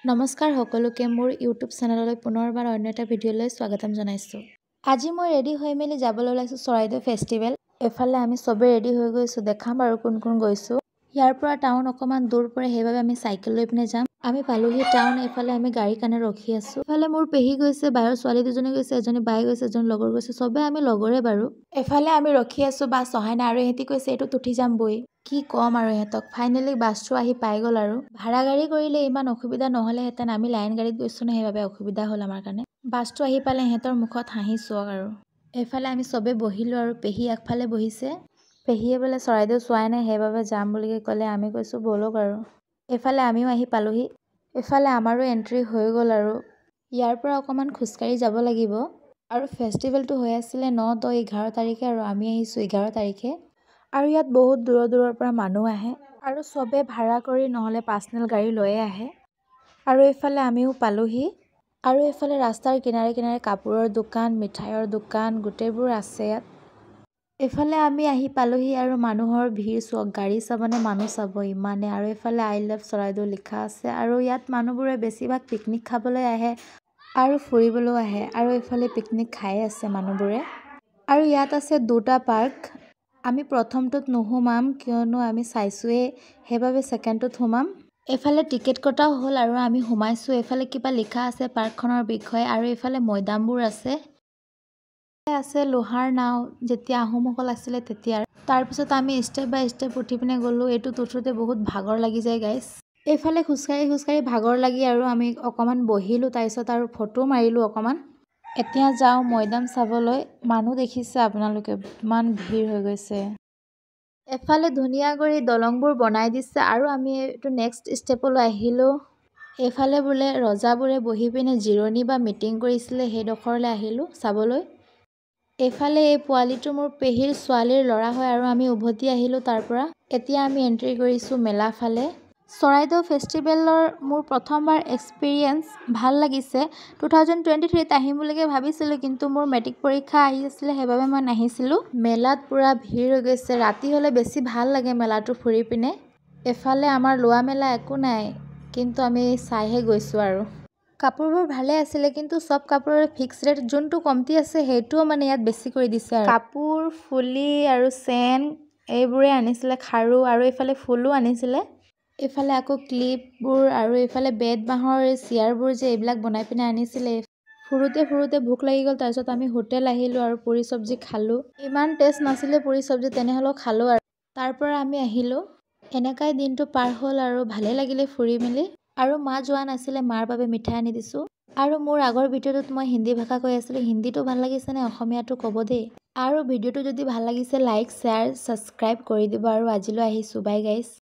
নমস্কাৰ সকলোকে মোৰ ইউটিউব চেনেললৈ পুনৰবাৰ অন্য এটা ভিডিঅ'লৈ স্বাগতম জনাইছোঁ। আজি মই ৰেডি হৈ মেলি যাবলৈ ওলাইছোঁ চৰাইদেউ ফেষ্টিভেল। এফালে আমি চবে ৰেডি হৈ গৈছোঁ, দেখাম আৰু কোন কোন গৈছোঁ। ইয়াৰ পৰা টাউন অকণমান দূৰ পৰে, সেইবাবে আমি চাইকেল লৈ পিনে যাম। আমি পালোহি টাউন। এইফালে আমি গাড়ীৰ কাৰণে ৰখি আছোঁ। এফালে মোৰ পেহী গৈছে, বাহিৰৰ ছোৱালী দুজনী গৈছে, এজনী বাই গৈছে, এজন লগৰ গৈছে, চবে আমি লগৰে বাৰু। এফালে আমি ৰখি আছোঁ, বাছ অহাই নাই আৰু ইহঁতি কৈছে এইটোত উঠি যাম বৈ। কি ক'ম আৰু ইহঁতক। ফাইনেলি বাছটো আহি পাই গ'ল আৰু। ভাড়া গাড়ী কৰিলে ইমান অসুবিধা নহ'লেহেঁতেন, আমি লাইন গাড়ীত গৈছোঁ ন, সেইবাবে অসুবিধা হ'ল আমাৰ কাৰণে। বাছটো আহি পালে সিহঁতৰ মুখত হাঁহি চোৱক আৰু। এইফালে আমি চবে বহিলোঁ আৰু পেহী আগফালে বহিছে। পেহীয়ে বোলে চৰাইদেউ চোৱাই নাই, সেইবাবে যাম বুলি ক'লে। আমি কৈছোঁ ব'লক আৰু। এইফালে আমিও আহি পালোহি। এইফালে আমাৰো এণ্ট্ৰি হৈ গ'ল আৰু। ইয়াৰ পৰা অকণমান খোজকাঢ়ি যাব লাগিব। আৰু ফেষ্টিভেলটো হৈ আছিলে 9, 10, 11 তাৰিখে আৰু আমি আহিছোঁ 11 তাৰিখে। আৰু ইয়াত বহুত দূৰৰ দূৰৰ পৰা মানুহ আহে আৰু চবে ভাড়া কৰি নহ'লে পাৰ্চনেল গাড়ী লৈয়ে আহে। আৰু এইফালে আমিও পালোহি। আৰু এইফালে ৰাস্তাৰ কিনাৰে কিনাৰে কাপোৰৰ দোকান, মিঠাইৰ দোকান গোটেইবোৰ আছে ইয়াত। এইফালে আমি আহি পালোহি আৰু মানুহৰ ভিৰ চোৱক। গাড়ী চাবনে মানুহ চাব ইমানে। আৰু এইফালে আই লাভ চৰাইদেউ লিখা আছে। আৰু ইয়াত মানুহবোৰে বেছিভাগ পিকনিক খাবলৈ আহে আৰু ফুৰিবলৈও আহে। আৰু এইফালে পিকনিক খাই আছে মানুহবোৰে। আৰু ইয়াত আছে 2টা পাৰ্ক। আমি প্ৰথমটোত নোসোমাম কিয়নো আমি চাইছোঁৱেই, সেইবাবে ছেকেণ্ডটোত সোমাম। এইফালে টিকেট কটাও হ'ল আৰু আমি সোমাইছোঁ। এইফালে কিবা লিখা আছে পাৰ্কখনৰ বিষয়ে। আৰু এইফালে মৈদামবোৰ আছে। আছে লোহাৰ নাও, যেতিয়া আহোমসকল আছিলে তেতিয়াৰ। তাৰপিছত আমি ষ্টেপ বাই ষ্টেপ উঠি পিনে গ'লোঁ। এইটোত উঠোঁতে বহুত ভাগৰ লাগি যায় গাইছ। এইফালে খোজকাঢ়ি খোজকাঢ়ি ভাগৰ লাগি আৰু আমি অকণমান বহিলোঁ, তাৰপিছত আৰু ফটো মাৰিলোঁ অকণমান। এতিয়া যাওঁ মৈদাম চাবলৈ। মানুহ দেখিছে আপোনালোকে, ইমান ভিৰ হৈ গৈছে। এফালে ধুনীয়া কৰি দলংবোৰ বনাই দিছে আৰু আমি এইটো নেক্সট ষ্টেপলৈ আহিলোঁ। এইফালে বোলে ৰজাবোৰে বহি পিনে জিৰণি বা মিটিং কৰিছিলে, সেইডোখৰলৈ আহিলোঁ চাবলৈ। এইফালে এই পোৱালিটো মোৰ পেহীৰ ছোৱালীৰ ল'ৰা হয় আৰু আমি উভতি আহিলোঁ তাৰ পৰা। এতিয়া আমি এণ্ট্ৰি কৰিছোঁ মেলা ফালে। চৰাইদেউ ফেষ্টিভেলৰ মোৰ প্ৰথমবাৰ এক্সপিৰিয়েঞ্চ ভাল লাগিছে। 2023ত আহিম বুলিকৈ ভাবিছিলোঁ, কিন্তু মোৰ মেট্ৰিক পৰীক্ষা আহি আছিলে, সেইবাবে মই নাহিছিলোঁ। মেলাত পূৰা ভিৰ হৈ গৈছে। ৰাতি হ'লে বেছি ভাল লাগে মেলাটো ফুৰি পিনে। এফালে আমাৰ লোৱা মেলা একো নাই, কিন্তু আমি চাইহে গৈছোঁ আৰু। কাপোৰবোৰ ভালে আছিলে, কিন্তু চব কাপোৰৰ ফিক্স ৰেট। যোনটো কমতি আছে সেইটোও মানে ইয়াত বেছি কৰি দিছে আৰু। কাপোৰ, ফুলি আৰু চেন এইবোৰে আনিছিলে, খাৰু আৰু এইফালে ফুলো আনিছিলে। এইফালে আকৌ ক্লিপবোৰ আৰু এইফালে বেত বাঁহৰ চেয়াৰবোৰ যে এইবিলাক বনাই পিনে আনিছিলে। ফুৰোঁতে ফুৰোঁতে ভোক লাগি গ'ল, তাৰপিছত আমি হোটেল আহিলোঁ আৰু পুৰি চব্জি খালোঁ। ইমান টেষ্ট নাছিলে পুৰি চব্জি, তেনেহ'লেও খালোঁ আৰু। তাৰ পৰা আমি আহিলোঁ। এনেকাই দিনটো পাৰ হ'ল আৰু ভালেই লাগিলে ফুৰি মেলি। আৰু মা যোৱা নাছিলে, মাৰ বাবে মিঠাই আনি দিছোঁ। আৰু মোৰ আগৰ ভিডিঅ'টোত মই হিন্দী ভাষা কৈ আছিলোঁ। হিন্দীটো ভাল লাগিছেনে অসমীয়াটো ক'ব দেই। আৰু ভিডিঅ'টো যদি ভাল লাগিছে লাইক, শ্বেয়াৰ, ছাবস্ক্ৰাইব কৰি দিব। আৰু আজিলৈ আহিছোঁ, বাই গাইছ।